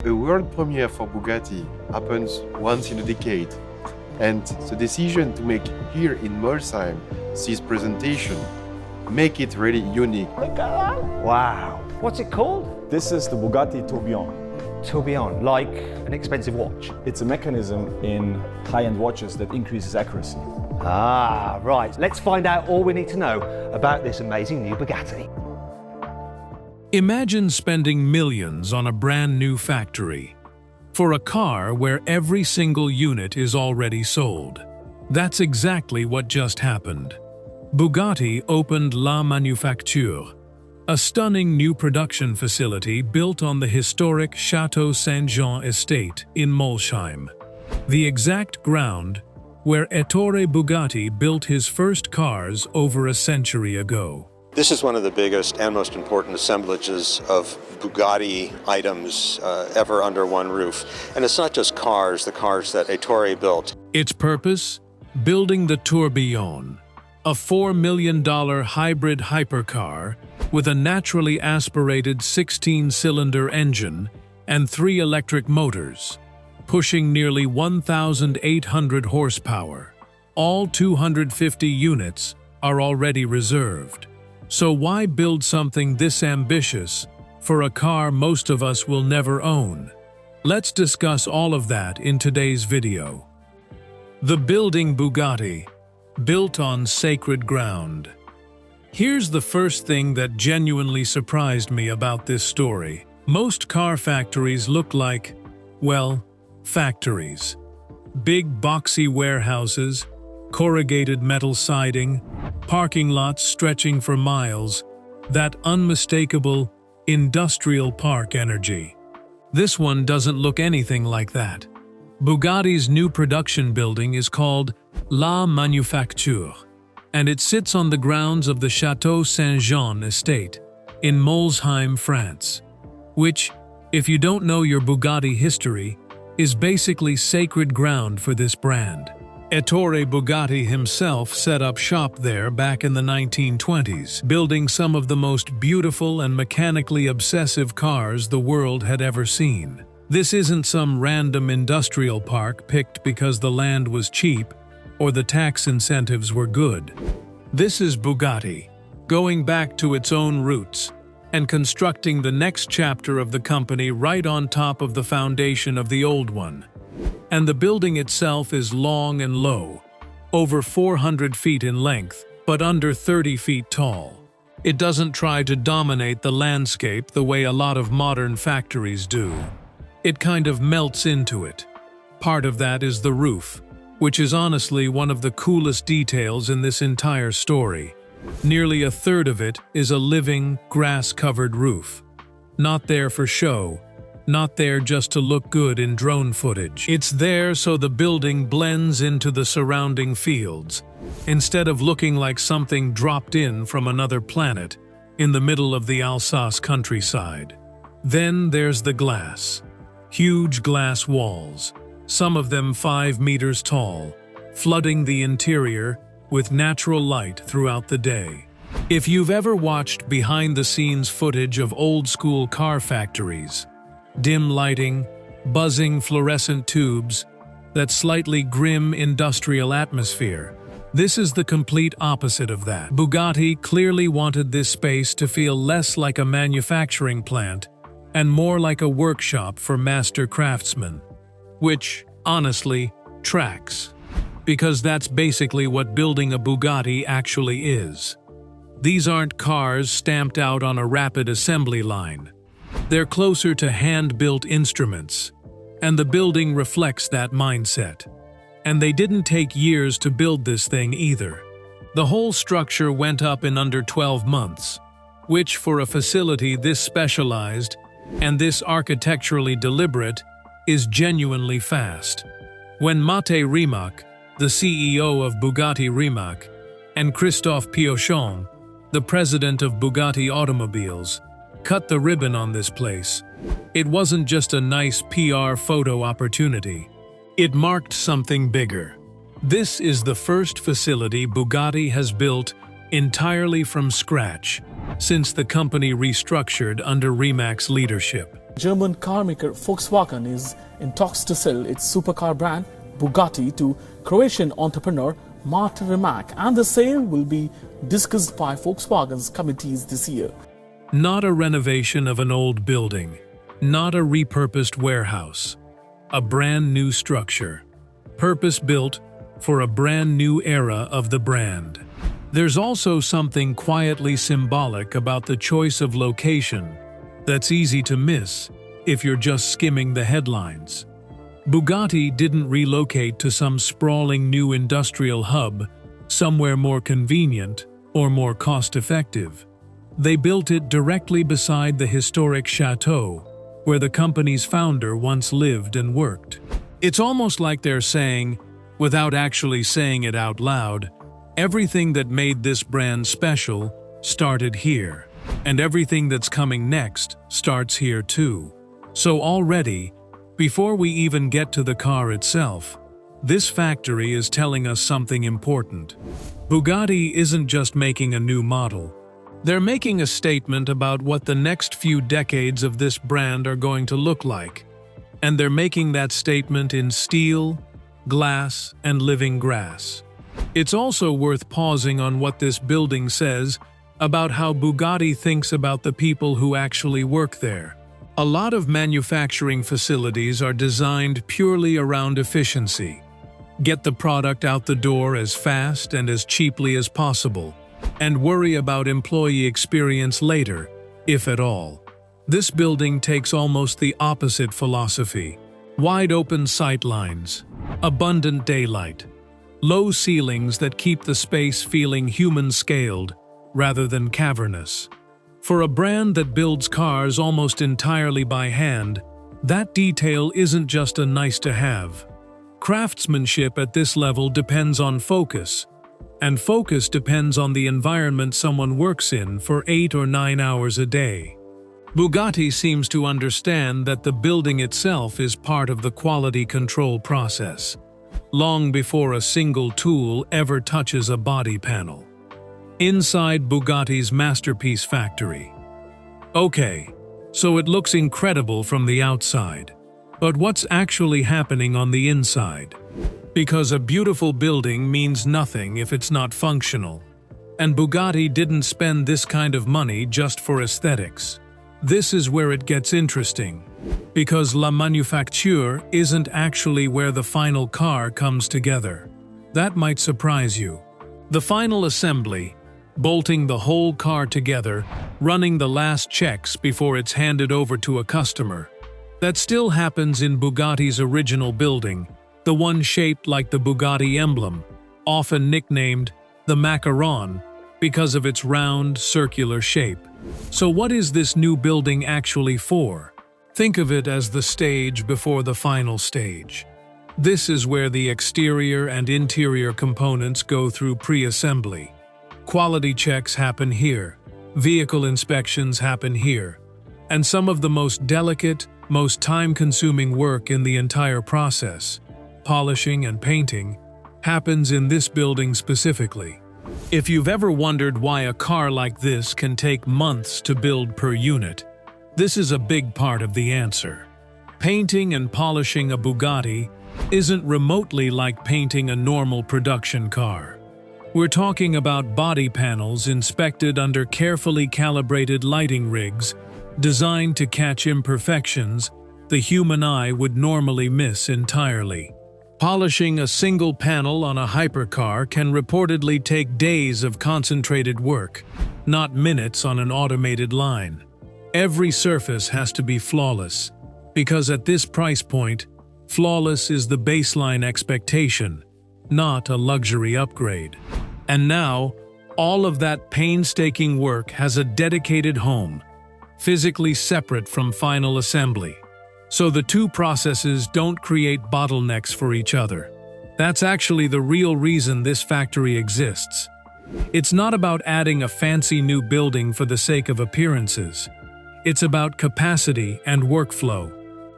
A world premiere for Bugatti happens once in a decade, and the decision to make here in Molsheim this presentation make it really unique. Look at that! Wow. What's it called? This is the Bugatti Tourbillon. Tourbillon, like an expensive watch. It's a mechanism in high-end watches that increases accuracy. Ah, right. Let's find out all we need to know about this amazing new Bugatti. Imagine spending millions on a brand new factory for a car where every single unit is already sold. That's exactly what just happened. Bugatti opened La Manufacture, a stunning new production facility built on the historic Château Saint Jean estate in Molsheim, the exact ground where Ettore Bugatti built his first cars over a century ago. This is one of the biggest and most important assemblages of Bugatti items ever under one roof. And it's not just cars, the cars that Ettore built. Its purpose? Building the Tourbillon, a $4 million hybrid hypercar with a naturally aspirated 16-cylinder engine and 3 electric motors, pushing nearly 1,800 horsepower. All 250 units are already reserved. So why build something this ambitious for a car most of us will never own? Let's discuss all of that in today's video. The building Bugatti, built on sacred ground. Here's the first thing that genuinely surprised me about this story. Most car factories look like, well, factories. Big boxy warehouses, corrugated metal siding, parking lots stretching for miles, that unmistakable industrial park energy. This one doesn't look anything like that. Bugatti's new production building is called La Manufacture, and it sits on the grounds of the Château Saint Jean estate in Molsheim, France, which, if you don't know your Bugatti history, is basically sacred ground for this brand. Ettore Bugatti himself set up shop there back in the 1920s, building some of the most beautiful and mechanically obsessive cars the world had ever seen. This isn't some random industrial park picked because the land was cheap or the tax incentives were good. This is Bugatti, going back to its own roots and constructing the next chapter of the company right on top of the foundation of the old one. And the building itself is long and low, over 400 feet in length, but under 30 feet tall. It doesn't try to dominate the landscape the way a lot of modern factories do. It kind of melts into it. Part of that is the roof, which is honestly one of the coolest details in this entire story. Nearly a third of it is a living, grass-covered roof. Not there for show, not there just to look good in drone footage. It's there so the building blends into the surrounding fields, instead of looking like something dropped in from another planet in the middle of the Alsace countryside. Then there's the glass. Huge glass walls, some of them 5 meters tall, flooding the interior with natural light throughout the day. If you've ever watched behind-the-scenes footage of old-school car factories, dim lighting, buzzing fluorescent tubes, that slightly grim industrial atmosphere, this is the complete opposite of that. Bugatti clearly wanted this space to feel less like a manufacturing plant and more like a workshop for master craftsmen. Which, honestly, tracks. Because that's basically what building a Bugatti actually is. These aren't cars stamped out on a rapid assembly line. They're closer to hand-built instruments, and the building reflects that mindset. And they didn't take years to build this thing either. The whole structure went up in under 12 months, which for a facility this specialized and this architecturally deliberate is genuinely fast. When Mate Rimac, the CEO of Bugatti Rimac, and Christophe Piochon, the president of Bugatti Automobiles, cut the ribbon on this place, it wasn't just a nice PR photo opportunity. It marked something bigger. This is the first facility Bugatti has built entirely from scratch since the company restructured under Rimac's leadership. German car maker Volkswagen is in talks to sell its supercar brand Bugatti to Croatian entrepreneur Martin Rimac, and the sale will be discussed by Volkswagen's committees this year. Not a renovation of an old building, not a repurposed warehouse. A brand new structure, purpose-built for a brand new era of the brand. There's also something quietly symbolic about the choice of location that's easy to miss if you're just skimming the headlines. Bugatti didn't relocate to some sprawling new industrial hub, somewhere more convenient or more cost-effective. They built it directly beside the historic chateau, where the company's founder once lived and worked. It's almost like they're saying, without actually saying it out loud, everything that made this brand special started here, and everything that's coming next starts here too. So already, before we even get to the car itself, this factory is telling us something important. Bugatti isn't just making a new model. They're making a statement about what the next few decades of this brand are going to look like. And they're making that statement in steel, glass, and living grass. It's also worth pausing on what this building says about how Bugatti thinks about the people who actually work there. A lot of manufacturing facilities are designed purely around efficiency. Get the product out the door as fast and as cheaply as possible, and worry about employee experience later, if at all. This building takes almost the opposite philosophy. Wide open sightlines, abundant daylight, low ceilings that keep the space feeling human-scaled rather than cavernous. For a brand that builds cars almost entirely by hand, that detail isn't just a nice-to-have. Craftsmanship at this level depends on focus, and focus depends on the environment someone works in for 8 or 9 hours a day. Bugatti seems to understand that the building itself is part of the quality control process, long before a single tool ever touches a body panel. Inside Bugatti's masterpiece factory. Okay, so it looks incredible from the outside. But what's actually happening on the inside? Because a beautiful building means nothing if it's not functional. And Bugatti didn't spend this kind of money just for aesthetics. This is where it gets interesting. Because la manufacture isn't actually where the final car comes together. That might surprise you. The final assembly, bolting the whole car together, running the last checks before it's handed over to a customer. That still happens in Bugatti's original building, the one shaped like the Bugatti emblem, often nicknamed the macaron because of its round, circular shape. So what is this new building actually for? Think of it as the stage before the final stage. This is where the exterior and interior components go through pre-assembly. Quality checks happen here, vehicle inspections happen here, and some of the most delicate, most time-consuming work in the entire process, polishing and painting, happens in this building specifically. If you've ever wondered why a car like this can take months to build per unit, this is a big part of the answer. Painting and polishing a Bugatti isn't remotely like painting a normal production car. We're talking about body panels inspected under carefully calibrated lighting rigs, designed to catch imperfections the human eye would normally miss entirely. Polishing a single panel on a hypercar can reportedly take days of concentrated work, not minutes on an automated line. Every surface has to be flawless, because at this price point, flawless is the baseline expectation, not a luxury upgrade. And now, all of that painstaking work has a dedicated home, physically separate from final assembly. So the two processes don't create bottlenecks for each other. That's actually the real reason this factory exists. It's not about adding a fancy new building for the sake of appearances. It's about capacity and workflow.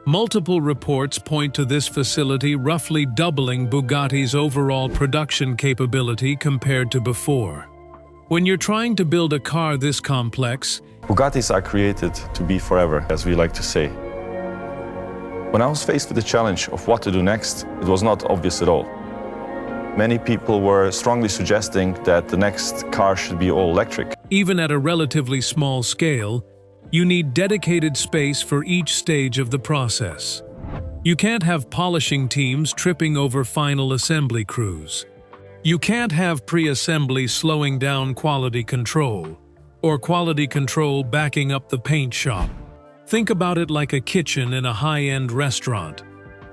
Multiple reports point to this facility roughly doubling Bugatti's overall production capability compared to before. When you're trying to build a car this complex, Bugattis are created to be forever, as we like to say. When I was faced with the challenge of what to do next, it was not obvious at all. Many people were strongly suggesting that the next car should be all electric. Even at a relatively small scale, you need dedicated space for each stage of the process. You can't have polishing teams tripping over final assembly crews. You can't have pre-assembly slowing down quality control, or quality control backing up the paint shop. Think about it like a kitchen in a high-end restaurant.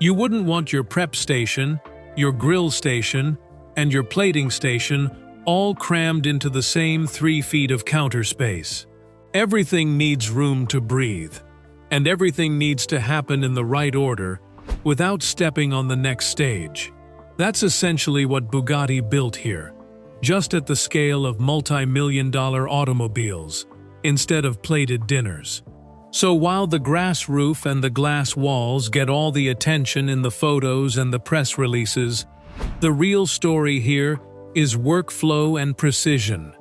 You wouldn't want your prep station, your grill station, and your plating station all crammed into the same 3 feet of counter space. Everything needs room to breathe, and everything needs to happen in the right order without stepping on the next stage. That's essentially what Bugatti built here, just at the scale of multi-million-dollar automobiles, instead of plated dinners. So while the grass roof and the glass walls get all the attention in the photos and the press releases, the real story here is workflow and precision.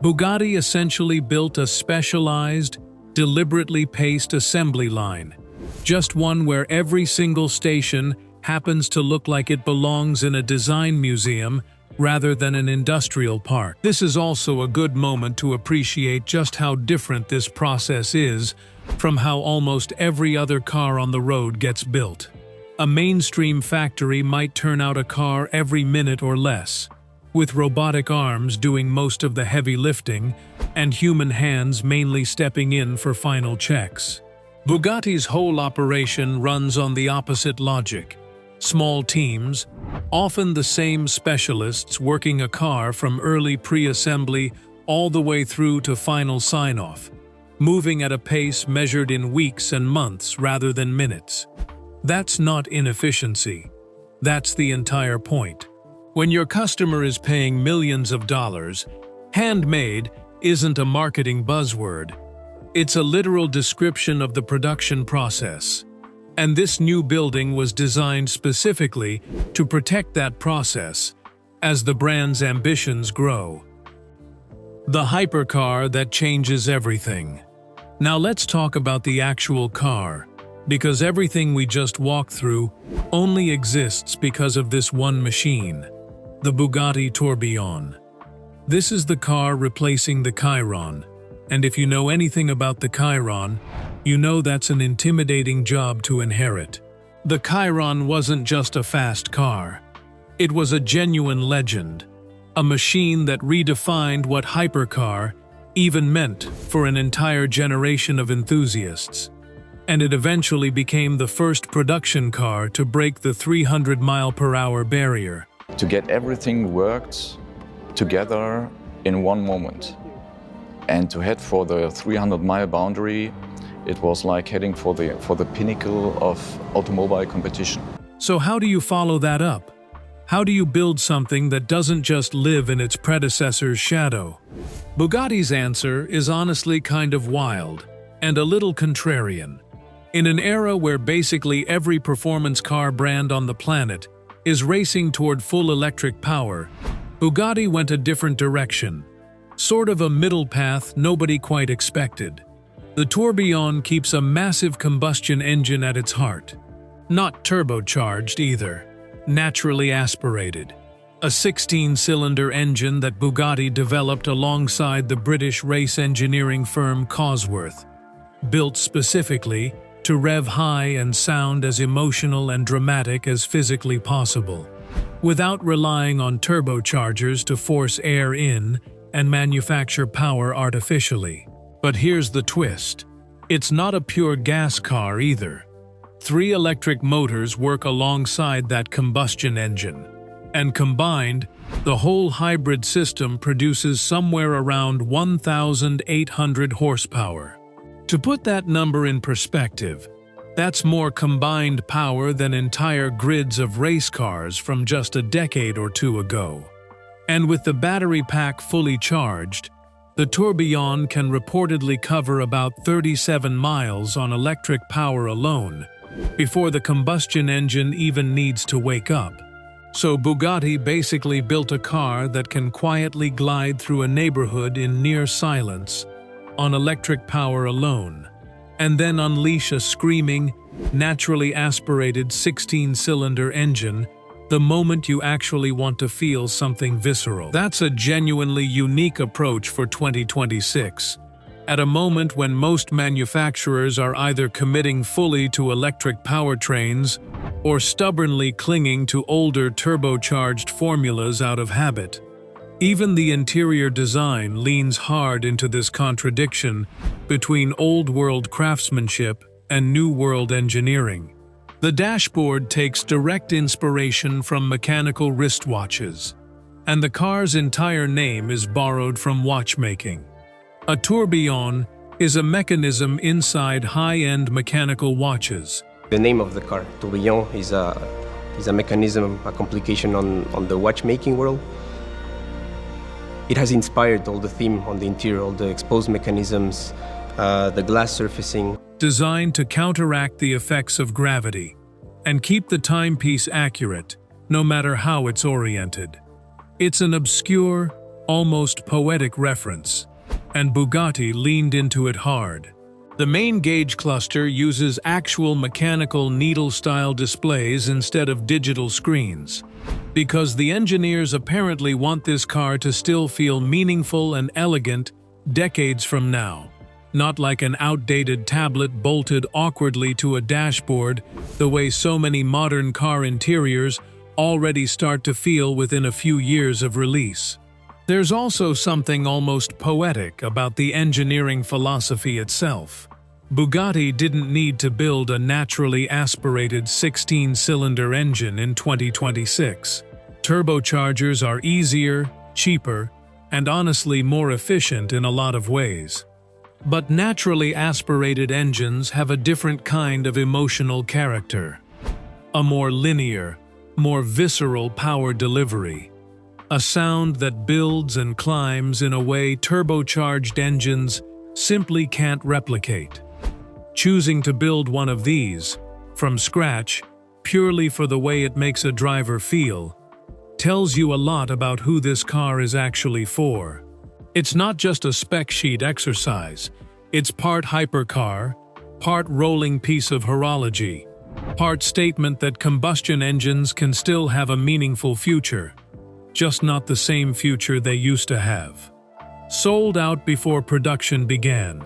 Bugatti essentially built a specialized, deliberately paced assembly line, just one where every single station happens to look like it belongs in a design museum rather than an industrial park. This is also a good moment to appreciate just how different this process is from how almost every other car on the road gets built. A mainstream factory might turn out a car every minute or less, with robotic arms doing most of the heavy lifting and human hands mainly stepping in for final checks. Bugatti's whole operation runs on the opposite logic. Small teams, often the same specialists working a car from early pre-assembly all the way through to final sign-off, moving at a pace measured in weeks and months rather than minutes. That's not inefficiency. That's the entire point. When your customer is paying millions of dollars, handmade isn't a marketing buzzword. It's a literal description of the production process. And this new building was designed specifically to protect that process as the brand's ambitions grow. The hypercar that changes everything. Now let's talk about the actual car, because everything we just walked through only exists because of this one machine, the Bugatti Tourbillon. This is the car replacing the Chiron, and if you know anything about the Chiron, you know that's an intimidating job to inherit. The Chiron wasn't just a fast car. It was a genuine legend, a machine that redefined what hypercar even meant for an entire generation of enthusiasts. And it eventually became the first production car to break the 300-mile-per-hour barrier. To get everything worked together in one moment and to head for the 300-mile boundary, it was like heading for the pinnacle of automobile competition. So how do you follow that up? How do you build something that doesn't just live in its predecessor's shadow? Bugatti's answer is honestly kind of wild and a little contrarian. In an era where basically every performance car brand on the planet is racing toward full electric power, Bugatti went a different direction, sort of a middle path nobody quite expected. The Tourbillon keeps a massive combustion engine at its heart. Not turbocharged either, naturally aspirated. A 16-cylinder engine that Bugatti developed alongside the British race engineering firm Cosworth, built specifically to rev high and sound as emotional and dramatic as physically possible, without relying on turbochargers to force air in and manufacture power artificially. But here's the twist. It's not a pure gas car either. 3 electric motors work alongside that combustion engine, and combined, the whole hybrid system produces somewhere around 1,800 horsepower. To put that number in perspective, that's more combined power than entire grids of race cars from just a decade or two ago. And with the battery pack fully charged, the Tourbillon can reportedly cover about 37 miles on electric power alone before the combustion engine even needs to wake up. So Bugatti basically built a car that can quietly glide through a neighborhood in near silence on electric power alone, and then unleash a screaming, naturally aspirated 16-cylinder engine the moment you actually want to feel something visceral. That's a genuinely unique approach for 2026. At a moment when most manufacturers are either committing fully to electric powertrains or stubbornly clinging to older turbocharged formulas out of habit. Even the interior design leans hard into this contradiction between old-world craftsmanship and new-world engineering. The dashboard takes direct inspiration from mechanical wristwatches, and the car's entire name is borrowed from watchmaking. A tourbillon is a mechanism inside high-end mechanical watches. The name of the car, tourbillon, is a mechanism, a complication on the watchmaking world. It has inspired all the theme on the interior, all the exposed mechanisms, the glass surfacing. Designed to counteract the effects of gravity and keep the timepiece accurate, no matter how it's oriented. It's an obscure, almost poetic reference, and Bugatti leaned into it hard. The main gauge cluster uses actual mechanical needle-style displays instead of digital screens, because the engineers apparently want this car to still feel meaningful and elegant decades from now. Not like an outdated tablet bolted awkwardly to a dashboard, the way so many modern car interiors already start to feel within a few years of release. There's also something almost poetic about the engineering philosophy itself. Bugatti didn't need to build a naturally aspirated 16-cylinder engine in 2026. Turbochargers are easier, cheaper, and honestly more efficient in a lot of ways. But naturally aspirated engines have a different kind of emotional character. A more linear, more visceral power delivery. A sound that builds and climbs in a way turbocharged engines simply can't replicate. Choosing to build one of these, from scratch, purely for the way it makes a driver feel, tells you a lot about who this car is actually for. It's not just a spec sheet exercise. It's part hypercar, part rolling piece of horology, part statement that combustion engines can still have a meaningful future, just not the same future they used to have. Sold out before production began.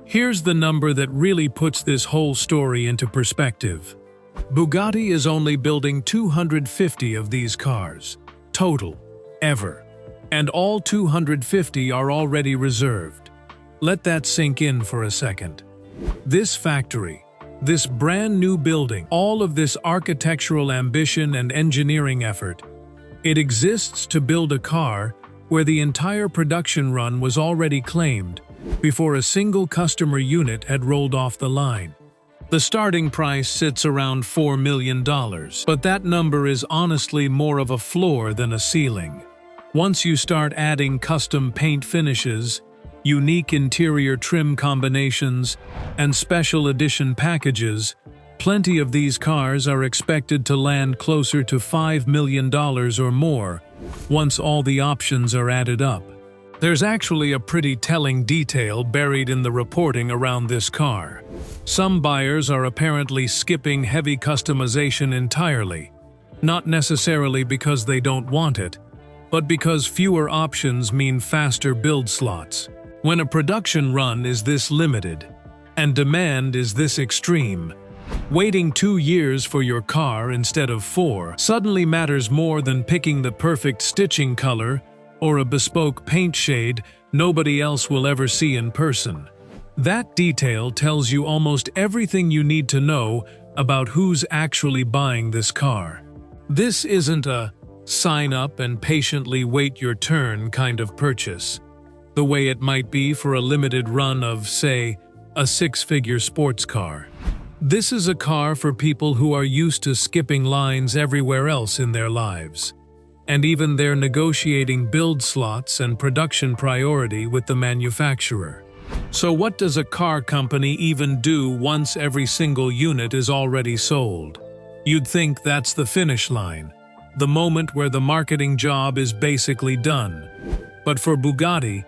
Here's the number that really puts this whole story into perspective. Bugatti is only building 250 of these cars, total, ever. And all 250 are already reserved. Let that sink in for a second. This factory, this brand new building, all of this architectural ambition and engineering effort, it exists to build a car where the entire production run was already claimed before a single customer unit had rolled off the line. The starting price sits around $4 million, but that number is honestly more of a floor than a ceiling. Once you start adding custom paint finishes, unique interior trim combinations, and special edition packages, plenty of these cars are expected to land closer to $5 million or more once all the options are added up. There's actually a pretty telling detail buried in the reporting around this car. Some buyers are apparently skipping heavy customization entirely, not necessarily because they don't want it, but because fewer options mean faster build slots. When a production run is this limited, and demand is this extreme, waiting 2 years for your car instead of 4 suddenly matters more than picking the perfect stitching color or a bespoke paint shade nobody else will ever see in person. That detail tells you almost everything you need to know about who's actually buying this car. This isn't a sign up and patiently wait your turn kind of purchase, the way it might be for a limited run of, say, a 6-figure sports car. This is a car for people who are used to skipping lines everywhere else in their lives, and even they're negotiating build slots and production priority with the manufacturer. So what does a car company even do once every single unit is already sold? You'd think that's the finish line, the moment where the marketing job is basically done. But for Bugatti,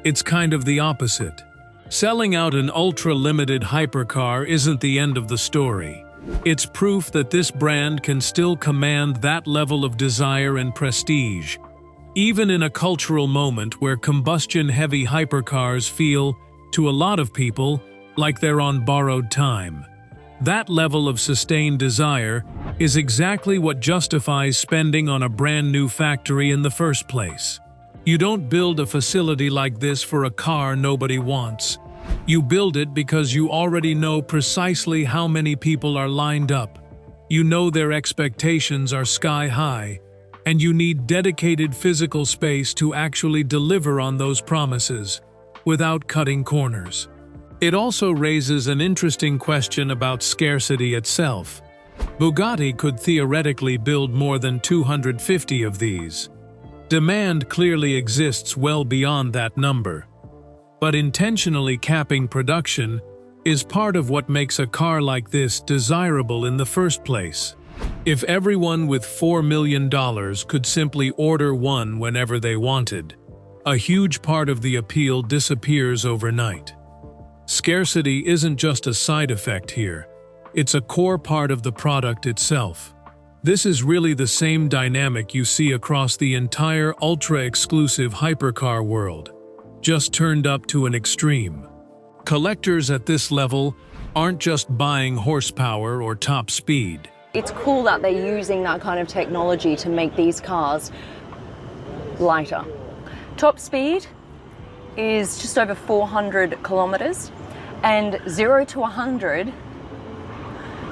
it's kind of the opposite. Selling out an ultra-limited hypercar isn't the end of the story. It's proof that this brand can still command that level of desire and prestige, even in a cultural moment where combustion-heavy hypercars feel, to a lot of people, like they're on borrowed time. That level of sustained desire is exactly what justifies spending on a brand new factory in the first place. You don't build a facility like this for a car nobody wants. You build it because you already know precisely how many people are lined up. You know their expectations are sky high, and you need dedicated physical space to actually deliver on those promises, without cutting corners. It also raises an interesting question about scarcity itself. Bugatti could theoretically build more than 250 of these. Demand clearly exists well beyond that number. But intentionally capping production is part of what makes a car like this desirable in the first place. If everyone with $4 million could simply order one whenever they wanted, a huge part of the appeal disappears overnight. Scarcity isn't just a side effect here, it's a core part of the product itself. This is really the same dynamic you see across the entire ultra-exclusive hypercar world, just turned up to an extreme. Collectors at this level aren't just buying horsepower or top speed. It's cool that they're using that kind of technology to make these cars lighter. Top speed is just over 400 kilometers, and 0 to 100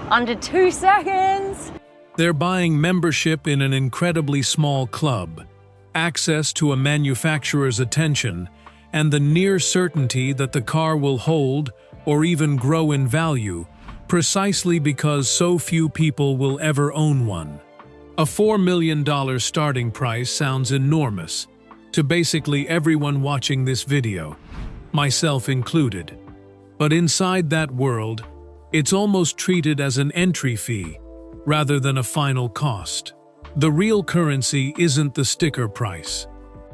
under 2 seconds. They're buying membership in an incredibly small club, access to a manufacturer's attention, and the near certainty that the car will hold or even grow in value, precisely because so few people will ever own one. A $4 million starting price sounds enormous to basically everyone watching this video, myself included. But inside that world, it's almost treated as an entry fee rather than a final cost. The real currency isn't the sticker price.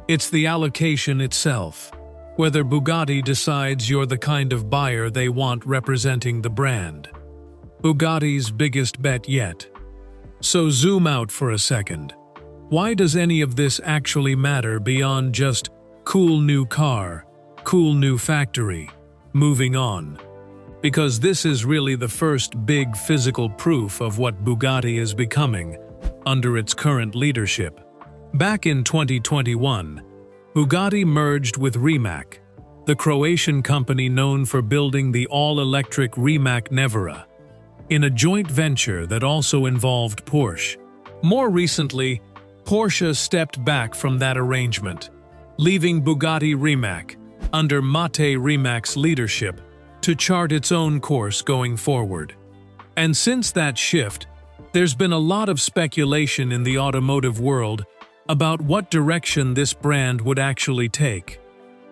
It's the allocation itself, whether Bugatti decides you're the kind of buyer they want representing the brand. Bugatti's biggest bet yet. So zoom out for a second. Why does any of this actually matter beyond just cool new car, cool new factory, moving on? Because this is really the first big physical proof of what Bugatti is becoming under its current leadership. Back in 2021, Bugatti merged with Rimac, the Croatian company known for building the all-electric Rimac Nevera, in a joint venture that also involved Porsche. More recently, Porsche stepped back from that arrangement, leaving Bugatti Rimac, under Mate Rimac's leadership, to chart its own course going forward. And since that shift, there's been a lot of speculation in the automotive world about what direction this brand would actually take.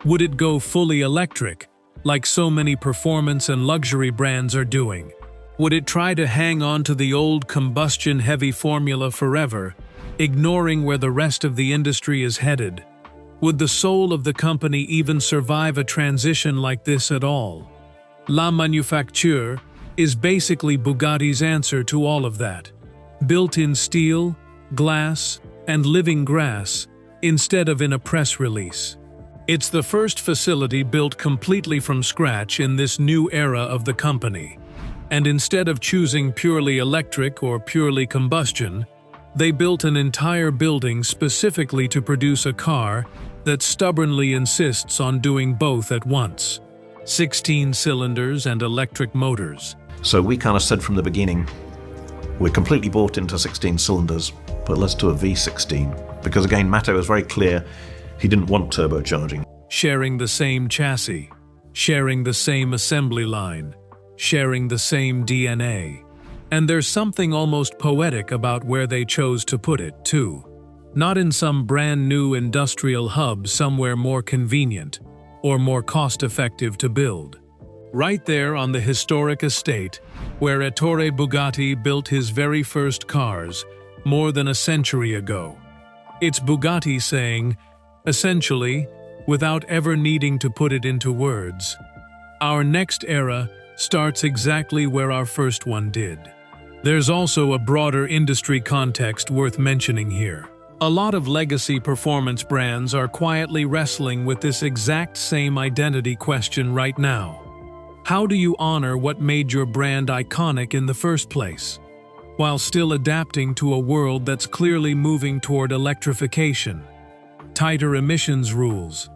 Would it go fully electric, like so many performance and luxury brands are doing? Would it try to hang on to the old combustion-heavy formula forever, ignoring where the rest of the industry is headed? Would the soul of the company even survive a transition like this at all? La Manufacture is basically Bugatti's answer to all of that. Built in steel, glass, and living grass, instead of in a press release. It's the first facility built completely from scratch in this new era of the company. And instead of choosing purely electric or purely combustion, they built an entire building specifically to produce a car that stubbornly insists on doing both at once. 16 cylinders and electric motors. So we kind of said from the beginning, we're completely bought into 16 cylinders, but let's do a V16. Because again, Matteo was very clear, he didn't want turbocharging. Sharing the same chassis, sharing the same assembly line, sharing the same DNA. And there's something almost poetic about where they chose to put it, too. Not in some brand new industrial hub somewhere more convenient or more cost-effective to build. Right there on the historic estate where Ettore Bugatti built his very first cars more than a century ago. It's Bugatti saying, essentially, without ever needing to put it into words, Our next era starts exactly where our first one did. There's also a broader industry context worth mentioning here. A lot of legacy performance brands are quietly wrestling with this exact same identity question right now. How do you honor what made your brand iconic in the first place, while still adapting to a world that's clearly moving toward electrification, tighter emissions rules,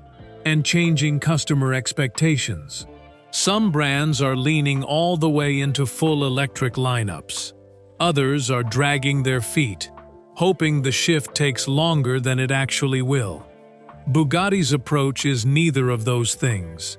and changing customer expectations? Some brands are leaning all the way into full electric lineups. Others are dragging their feet, hoping the shift takes longer than it actually will. Bugatti's approach is neither of those things.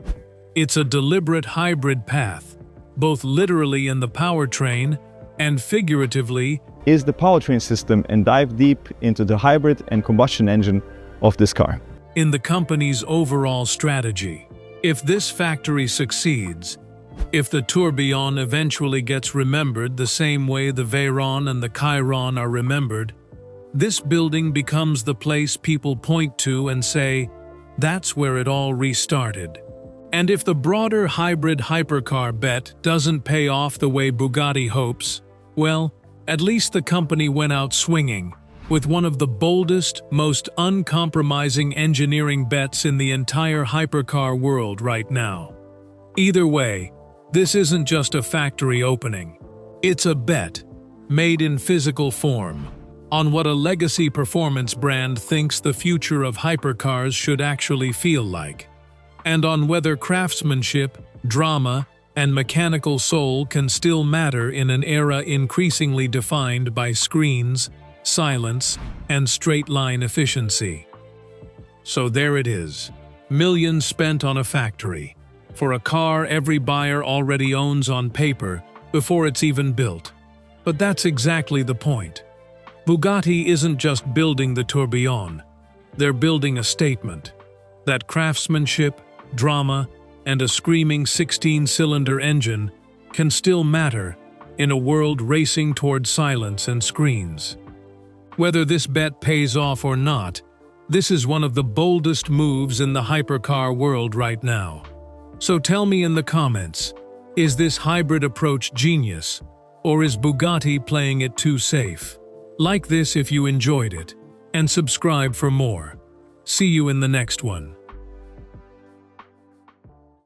It's a deliberate hybrid path, both literally in the powertrain and figuratively is the powertrain system, and dive deep into the hybrid and combustion engine of this car. in the company's overall strategy. If this factory succeeds, if the Tourbillon eventually gets remembered the same way the Veyron and the Chiron are remembered, this building becomes the place people point to and say, that's where it all restarted. And if the broader hybrid hypercar bet doesn't pay off the way Bugatti hopes, well, at least the company went out swinging, with one of the boldest, most uncompromising engineering bets in the entire hypercar world right now. Either way, this isn't just a factory opening. It's a bet, made in physical form, on what a legacy performance brand thinks the future of hypercars should actually feel like, and on whether craftsmanship, drama, and mechanical soul can still matter in an era increasingly defined by screens, silence, and straight-line efficiency. So there it is, millions spent on a factory, for a car every buyer already owns on paper before it's even built. But that's exactly the point. Bugatti isn't just building the Tourbillon, they're building a statement. That craftsmanship, drama, and a screaming 16-cylinder engine can still matter in a world racing toward silence and screens. Whether this bet pays off or not, this is one of the boldest moves in the hypercar world right now. So tell me in the comments, is this hybrid approach genius, or is Bugatti playing it too safe? Like this if you enjoyed it, and subscribe for more. See you in the next one.